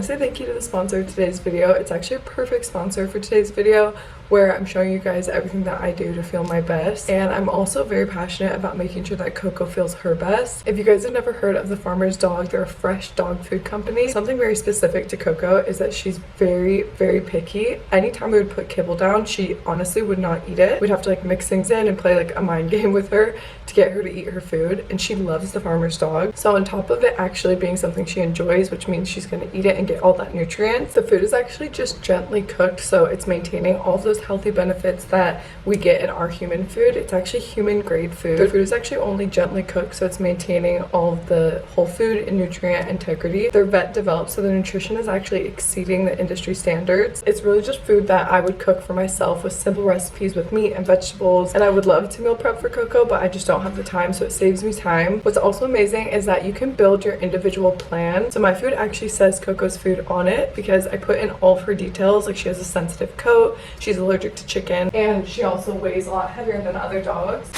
to say thank you to the sponsor of today's video. It's actually a perfect sponsor for today's video, where I'm showing you guys everything that I do to feel my best. And I'm also very passionate about making sure that Coco feels her best. If you guys have never heard of The Farmer's Dog, they're a fresh dog food company. Something very specific to Coco is that she's very, very picky. Anytime we would put kibble down, she honestly would not eat it. We'd have to like mix things in and play like a mind game with her to get her to eat her food. And she loves The Farmer's Dog. So on top of it actually being something she enjoys, which means she's going to eat it and get all that nutrients, the food is actually just gently cooked, so it's maintaining all of those healthy benefits that we get in our human food. It's actually human grade food. The food is actually only gently cooked, so it's maintaining all of the whole food and nutrient integrity. They're vet developed, so the nutrition is actually exceeding the industry standards. It's really just food that I would cook for myself with simple recipes with meat and vegetables, and I would love to meal prep for Coco, but I just don't have the time, so it saves me time. What's also amazing is that you can build your individual plan. So my food actually says Coco's food on it because I put in all of her details. Like, she has a sensitive coat, she's allergic to chicken, and she also weighs a lot heavier than other dogs.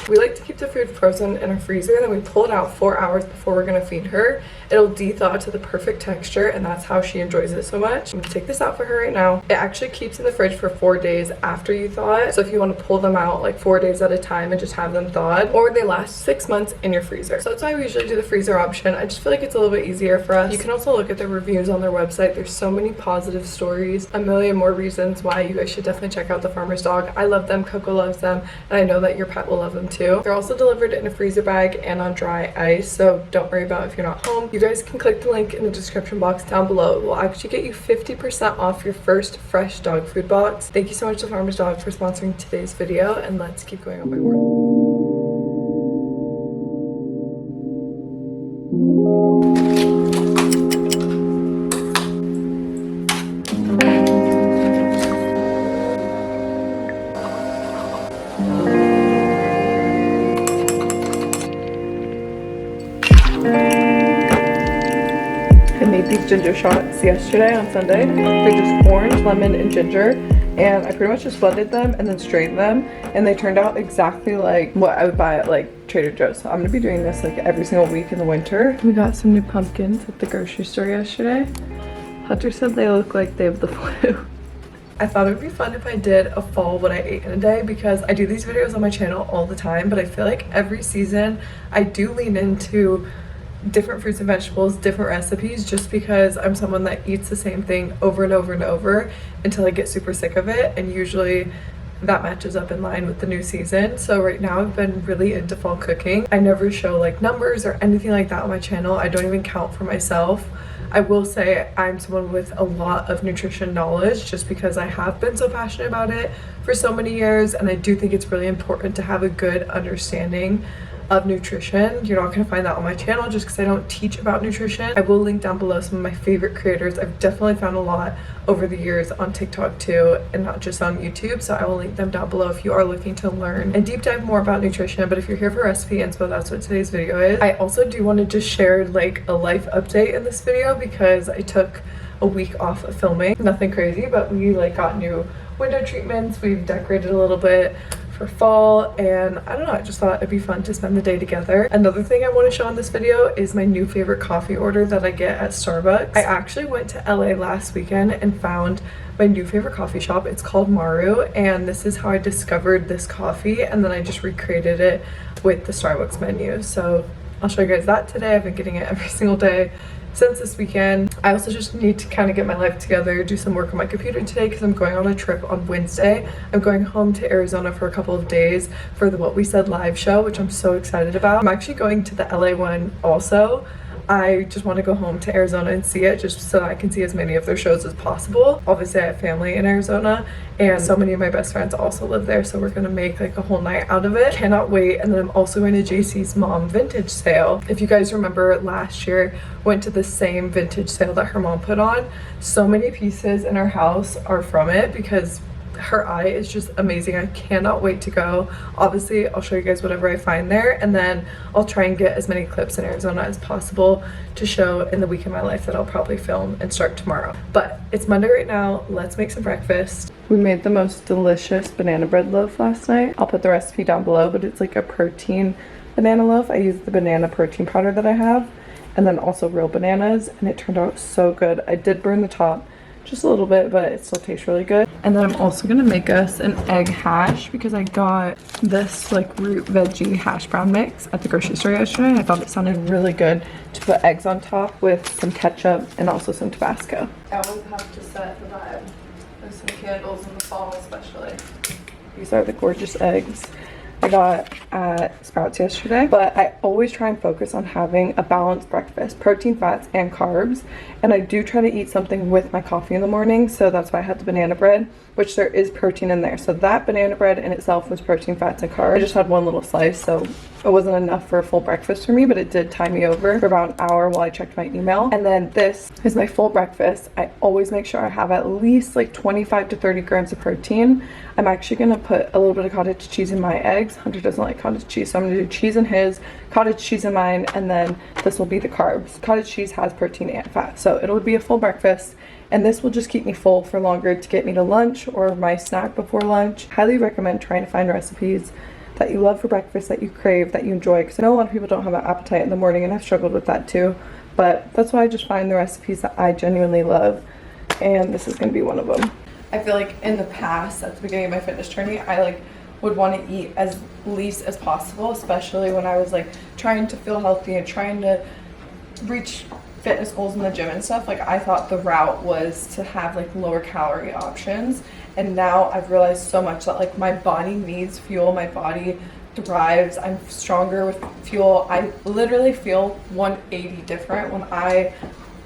We like to keep the food frozen in our freezer, and then we pull it out 4 hours before we're gonna feed her. It'll de-thaw to the perfect texture, and that's how she enjoys it so much. I'm gonna take this out for her right now. It actually keeps in the fridge for 4 days after you thaw it, so if you want to pull them out like 4 days at a time and just have them thawed, or they last 6 months in your freezer. So that's why we usually do the freezer option. I just feel like it's a little bit easier for us. You can also look at the reviews on their website. There's so many positive stories, a million more reasons why you guys should definitely check out The Farmer's Dog. I love them, Coco loves them, and I know that your pet will love them too. They're also delivered in a freezer bag and on dry ice, so don't worry about if you're not home. You guys can click the link in the description box down below. It will actually get you 50% off your first fresh dog food box. Thank you so much to Farmer's Dog for sponsoring today's video, and let's keep going on my work. These ginger shots yesterday on Sunday. They're just orange, lemon, and ginger, and I pretty much just blended them and then strained them, and they turned out exactly like what I would buy at like Trader Joe's. So I'm gonna be doing this like every single week in the winter. We got some new pumpkins at the grocery store yesterday. Hunter said they look like they have the flu. I thought it would be fun if I did a fall what I ate in a day, because I do these videos on my channel all the time, but I feel like every season I do lean into different fruits and vegetables, different recipes, just because I'm someone that eats the same thing over and over and over until I get super sick of it, and usually that matches up in line with the new season. So right now I've been really into fall cooking. I never show like numbers or anything like that on my channel. I don't even count for myself. I will say I'm someone with a lot of nutrition knowledge, just because I have been so passionate about it for so many years, and I do think it's really important to have a good understanding of nutrition. You're not going to find that on my channel just because I don't teach about nutrition. I will link down below some of my favorite creators. I've definitely found a lot over the years on TikTok too, and not just on YouTube, so I will link them down below if you are looking to learn and deep dive more about nutrition. But if you're here for recipe inspo, that's what today's video is. I also do want to just share like a life update in this video, because I took a week off of filming. Nothing crazy, but we like got new window treatments, we've decorated a little bit for fall, and I don't know, I just thought it'd be fun to spend the day together. Another thing I want to show in this video is my new favorite coffee order that I get at Starbucks. I actually went to LA last weekend and found my new favorite coffee shop. It's called Maru, and this is how I discovered this coffee, and then I just recreated it with the Starbucks menu. So I'll show you guys that today. I've been getting it every single day since this weekend. I also just need to kind of get my life together, do some work on my computer today, because I'm going on a trip on Wednesday. I'm going home to Arizona for a couple of days for the What We Said live show, which I'm so excited about. I'm actually going to the LA one also. I just want to go home to Arizona and see it, just so I can see as many of their shows as possible. Obviously I have family in Arizona, and so many of my best friends also live there, so we're gonna make like a whole night out of it. Cannot wait. And then I'm also going to JC's mom vintage sale. If you guys remember, last year went to the same vintage sale that her mom put on. So many pieces in our house are from it, because her eye is just amazing. I cannot wait to go. Obviously I'll show you guys whatever I find there, and then I'll try and get as many clips in Arizona as possible to show in the week in my life that I'll probably film and start tomorrow. But it's Monday right now. Let's make some breakfast. We made the most delicious banana bread loaf last night. I'll put the recipe down below, but it's like a protein banana loaf. I used the banana protein powder that I have, and then also real bananas, and it turned out so good. I did burn the top just a little bit, but it still tastes really good. And then I'm also gonna make us an egg hash because I got this like root veggie hash brown mix at the grocery store yesterday, and I thought it sounded really good to put eggs on top with some ketchup and also some Tabasco. I always have to set the vibe with some candles in the fall especially. These are the gorgeous eggs I got at Sprouts yesterday, but I always try and focus on having a balanced breakfast, protein, fats, and carbs, and I do try to eat something with my coffee in the morning, so that's why I had the banana bread, which there is protein in there. So that banana bread in itself was protein, fats, and carbs. I just had one little slice, so it wasn't enough for a full breakfast for me, but it did tie me over for about an hour while I checked my email. And then this is my full breakfast. I always make sure I have at least like 25 to 30 grams of protein. I'm actually gonna put a little bit of cottage cheese in my eggs. Hunter doesn't like cottage cheese, so I'm gonna do cheese in his, cottage cheese in mine, and then this will be the carbs. Cottage cheese has protein and fat, so it'll be a full breakfast. And this will just keep me full for longer to get me to lunch or my snack before lunch. Highly recommend trying to find recipes that you love for breakfast, that you crave, that you enjoy, because I know a lot of people don't have an appetite in the morning, and I've struggled with that too. But that's why I just find the recipes that I genuinely love, and this is going to be one of them. I feel like in the past, at the beginning of my fitness journey, I like would want to eat as least as possible, especially when I was like trying to feel healthy and trying to reach fitness goals in the gym and stuff. Like I thought the route was to have like lower calorie options, and now I've realized so much that like my body needs fuel, my body thrives, I'm stronger with fuel. I literally feel 180 different when I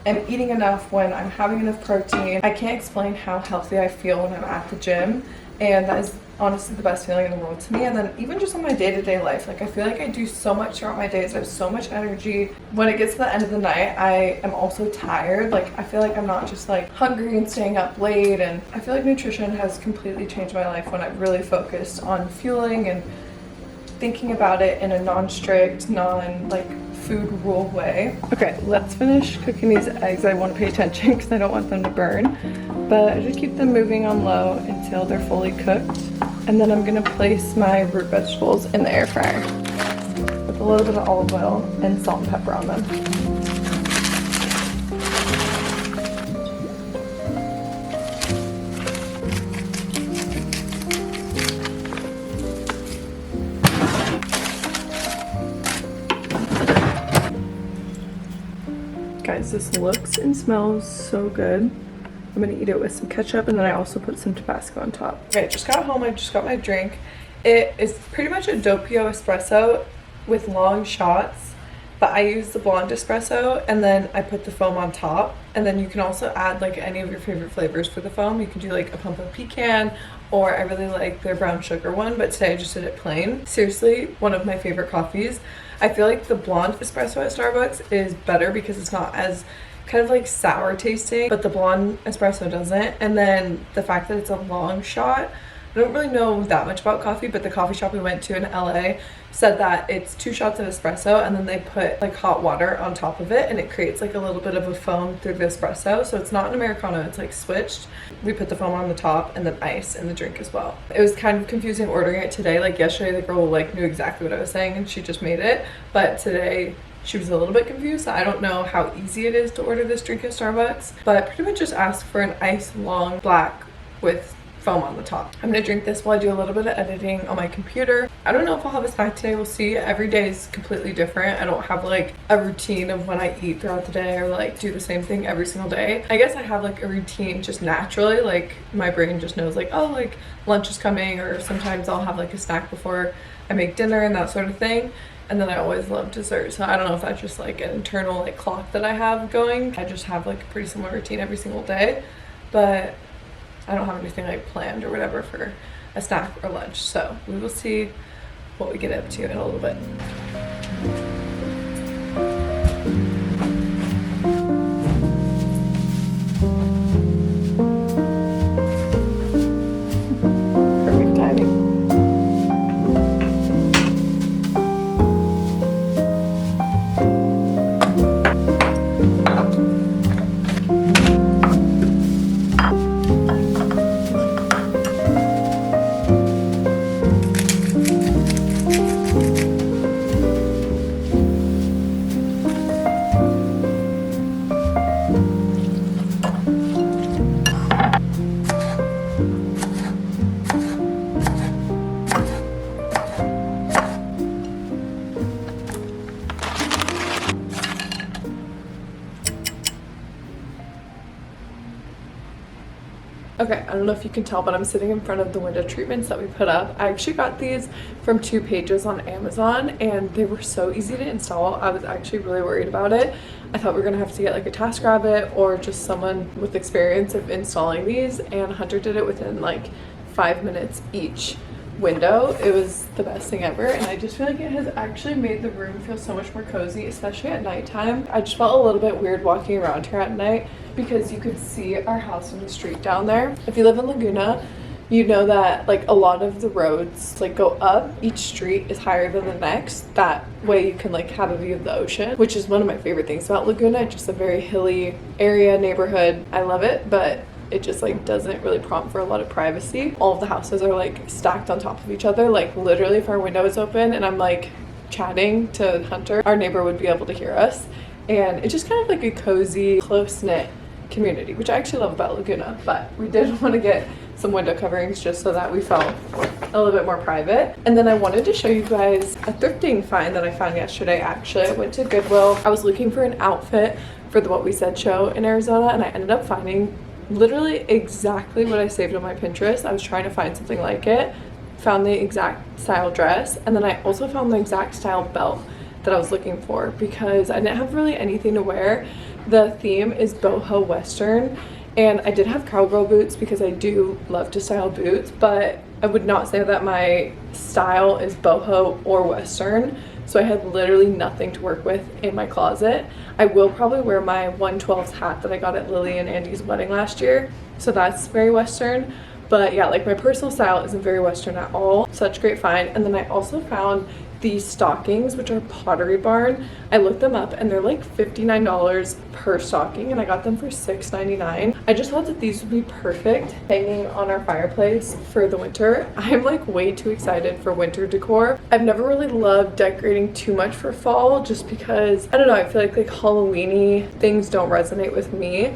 am eating enough, when I'm having enough protein. I can't explain how healthy I feel when I'm at the gym, and that is honestly the best feeling in the world to me. And then even just on my day-to-day life, like I feel like I do so much throughout my days. I have so much energy. When it gets to the end of the night, I am also tired. Like I feel like I'm not just like hungry and staying up late, and I feel like nutrition has completely changed my life when I've really focused on fueling and thinking about it in a non-strict, food rule way. Okay, let's finish cooking these eggs. I want to pay attention because I don't want them to burn, but I just keep them moving on low until they're fully cooked. And then I'm gonna place my root vegetables in the air fryer with a little bit of olive oil and salt and pepper on them. Guys, this looks and smells so good. I'm gonna eat it with some ketchup, and then I also put some Tabasco on top. Okay, just got home, I just got my drink. It is pretty much a doppio espresso with long shots, but I use the blonde espresso, and then I put the foam on top. And then you can also add like any of your favorite flavors for the foam. You can do like a pump of pecan, or I really like their brown sugar one, but today I just did it plain. Seriously, one of my favorite coffees. I feel like the blonde espresso at Starbucks is better because it's not as kind of like sour tasting, but the blonde espresso doesn't. And then the fact that it's a long shot, I don't really know that much about coffee, but the coffee shop we went to in LA said that it's 2 shots of espresso, and then they put like hot water on top of it, and it creates like a little bit of a foam through the espresso. So it's not an Americano, it's like switched. We put the foam on the top and then ice in the drink as well. It was kind of confusing ordering it today. Like yesterday the girl like knew exactly what I was saying and she just made it, but today she was a little bit confused. I don't know how easy it is to order this drink at Starbucks, but pretty much just ask for an iced long black with foam on the top. I'm gonna drink this while I do a little bit of editing on my computer. I don't know if I'll have a snack today, we'll see. Every day is completely different. I don't have like a routine of when I eat throughout the day or like do the same thing every single day. I guess I have like a routine just naturally, like my brain just knows like, oh, like lunch is coming, or sometimes I'll have like a snack before I make dinner and that sort of thing. And then I always love dessert, so I don't know if that's just like an internal like clock that I have going. I just have like a pretty similar routine every single day, but I don't have anything like planned or whatever for a snack or lunch. So we will see what we get up to in a little bit. Perfect timing. Okay, I don't know if you can tell, but I'm sitting in front of the window treatments that we put up. I actually got these from 2 pages on Amazon and they were so easy to install. I was actually really worried about it. I thought we were gonna have to get like a TaskRabbit or just someone with experience of installing these, and Hunter did it within like 5 minutes each window. It was the best thing ever, and I just feel like it has actually made the room feel so much more cozy, especially at nighttime. I just felt a little bit weird walking around here at night because you could see our house from the street down there. If you live in Laguna, you know that like a lot of the roads like go up, each street is higher than the next. That way you can like have a view of the ocean, which is one of my favorite things about Laguna. Just a very hilly area, neighborhood. I love it, but it just like doesn't really prompt for a lot of privacy. All of the houses are like stacked on top of each other. Like literally if our window is open and I'm like chatting to Hunter, our neighbor would be able to hear us. And it's just kind of like a cozy, close-knit community, which I actually love about Laguna. But we did want to get some window coverings just so that we felt a little bit more private. And then I wanted to show you guys a thrifting find that I found yesterday. Actually, I went to Goodwill. I was looking for an outfit for the What We Said show in Arizona, and I ended up finding literally exactly what I saved on my Pinterest. I was trying to find something like it, found the exact style dress, and then I also found the exact style belt that I was looking for because I didn't have really anything to wear. The theme is boho western, and I did have cowgirl boots because I do love to style boots, but I would not say that my style is boho or western. So I had literally nothing to work with in my closet. I will probably wear my 112s hat that I got at Lily and Andy's wedding last year. So that's very western. But yeah, like my personal style isn't very western at all. Such great find. And then I also found these stockings, which are Pottery Barn. I looked them up and they're like $59 per stocking, and I got them for $6.99. I just thought that these would be perfect hanging on our fireplace for the winter. I'm like way too excited for winter decor. I've never really loved decorating too much for fall just because, I don't know, I feel like Halloween-y things don't resonate with me.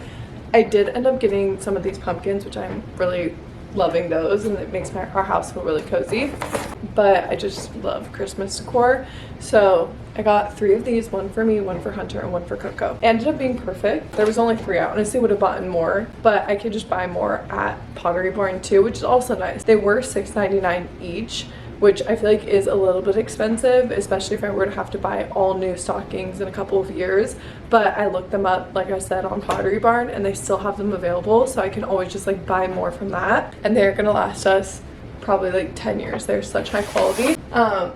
I did end up getting some of these pumpkins, which I'm really loving those, and it makes our house feel really cozy. But I just love Christmas decor, so I got 3 of these, one for me, one for Hunter, and one for Coco. It ended up being perfect. There was only 3 out. Honestly, would have bought more, but I could just buy more at Pottery Barn too, which is also nice. They were $6.99 each, which I feel like is a little bit expensive, especially if I were to have to buy all new stockings in a couple of years. But I looked them up, like I said, on Pottery Barn, and they still have them available, so I can always just like buy more from that, and they're gonna last us probably like 10 years. They're such high quality.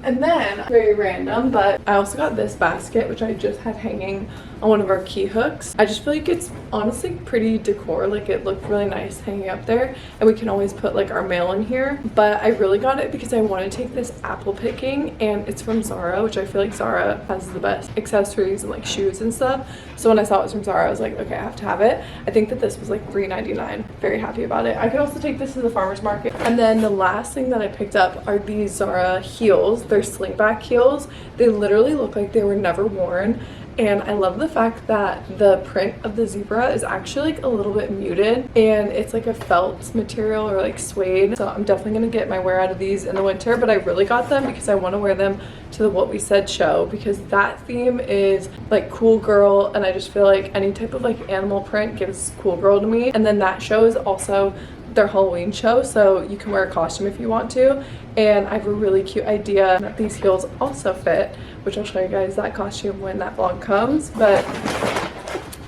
And then, very random, but I also got this basket, which I just had hanging on one of our key hooks. I just feel like it's honestly pretty decor. Like it looked really nice hanging up there, and we can always put like our mail in here. But I really got it because I want to take this apple picking, and it's from Zara, which I feel like Zara has the best accessories and like shoes and stuff. So when I saw it was from Zara, I was like, okay, I have to have it. I think that this was like $3.99. Very happy about it. I could also take this to the farmer's market. And then the last thing that I picked up are these Zara heels. They're slingback heels. They literally look like they were never worn. And I love the fact that the print of the zebra is actually like a little bit muted, and it's like a felt material or like suede. So I'm definitely gonna get my wear out of these in the winter, but I really got them because I want to wear them to the What We Said show, because that theme is like cool girl, and I just feel like any type of like animal print gives cool girl to me. And then that show is also their Halloween show, so you can wear a costume if you want to. And I have a really cute idea that these heels also fit, which I'll show you guys that costume when that vlog comes. But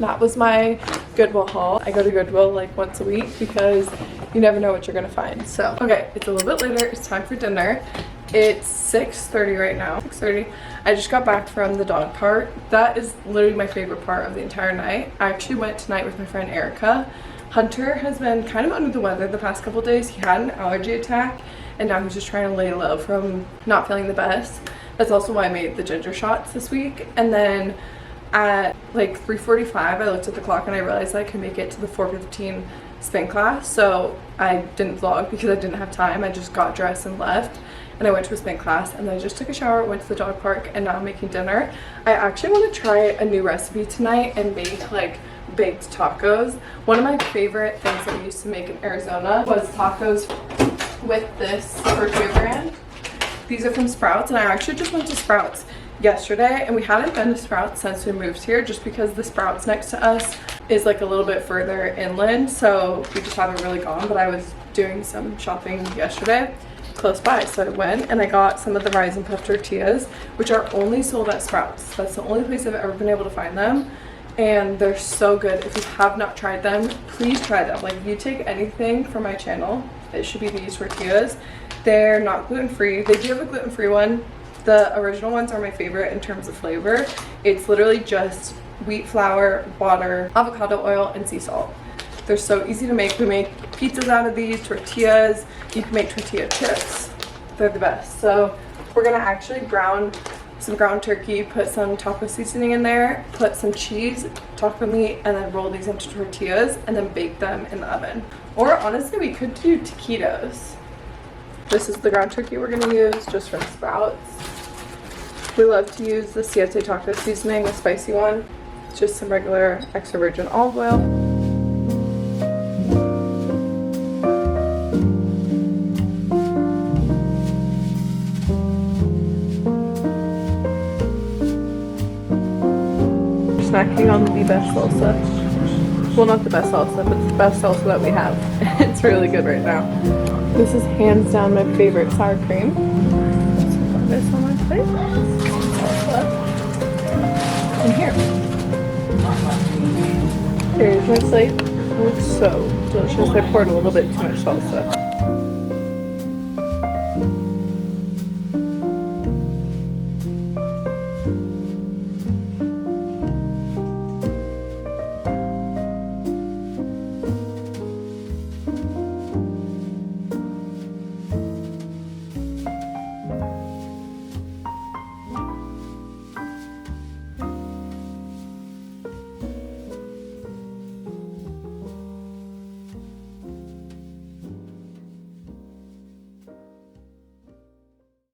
that was my Goodwill haul. I go to Goodwill like once a week because you never know what you're gonna find. So okay, it's a little bit later, it's time for dinner. It's 6:30 right now. 6:30. I just got back from the dog park. That is literally my favorite part of the entire night. I actually went tonight with my friend Erica. Hunter has been kind of under the weather the past couple days. He had an allergy attack, and now he's just trying to lay low from not feeling the best. That's also why I made the ginger shots this week. And then at like 3:45, I looked at the clock and I realized I could make it to the 4:15 spin class. So I didn't vlog because I didn't have time. I just got dressed and left, and I went to a spin class, and then I just took a shower, went to the dog park, and now I'm making dinner. I actually want to try a new recipe tonight and make like baked tacos. One of my favorite things that we used to make in Arizona was tacos with this tortilla brand. These are from Sprouts, and I actually just went to Sprouts yesterday, and we hadn't been to Sprouts since we moved here just because the Sprouts next to us is like a little bit further inland, so we just haven't really gone. But I was doing some shopping yesterday close by, so I went and I got some of the Rise and Puff tortillas, which are only sold at Sprouts. That's the only place I've ever been able to find them, and they're so good. If you have not tried them, please try them. Like, if you take anything from my channel, it should be these tortillas. They're not gluten-free. They do have a gluten-free one. The original ones are my favorite in terms of flavor. It's literally just wheat flour, water, avocado oil, and sea salt. They're so easy to make. We make pizzas out of these, tortillas. You can make tortilla chips. They're the best. So we're gonna actually brown some ground turkey, put some taco seasoning in there, put some cheese, taco meat, and then roll these into tortillas and then bake them in the oven. Or honestly, we could do taquitos. This is the ground turkey we're gonna use, just from Sprouts. We love to use the Siete taco seasoning, the spicy one. Just some regular extra virgin olive oil. We're snacking on the best salsa. Well, not the best salsa, but the best salsa that we have. It's really good right now. This is hands down my favorite sour cream. Let's put this on my plate. Salsa. And here. Here's my plate. It looks so delicious. I poured a little bit too much salsa.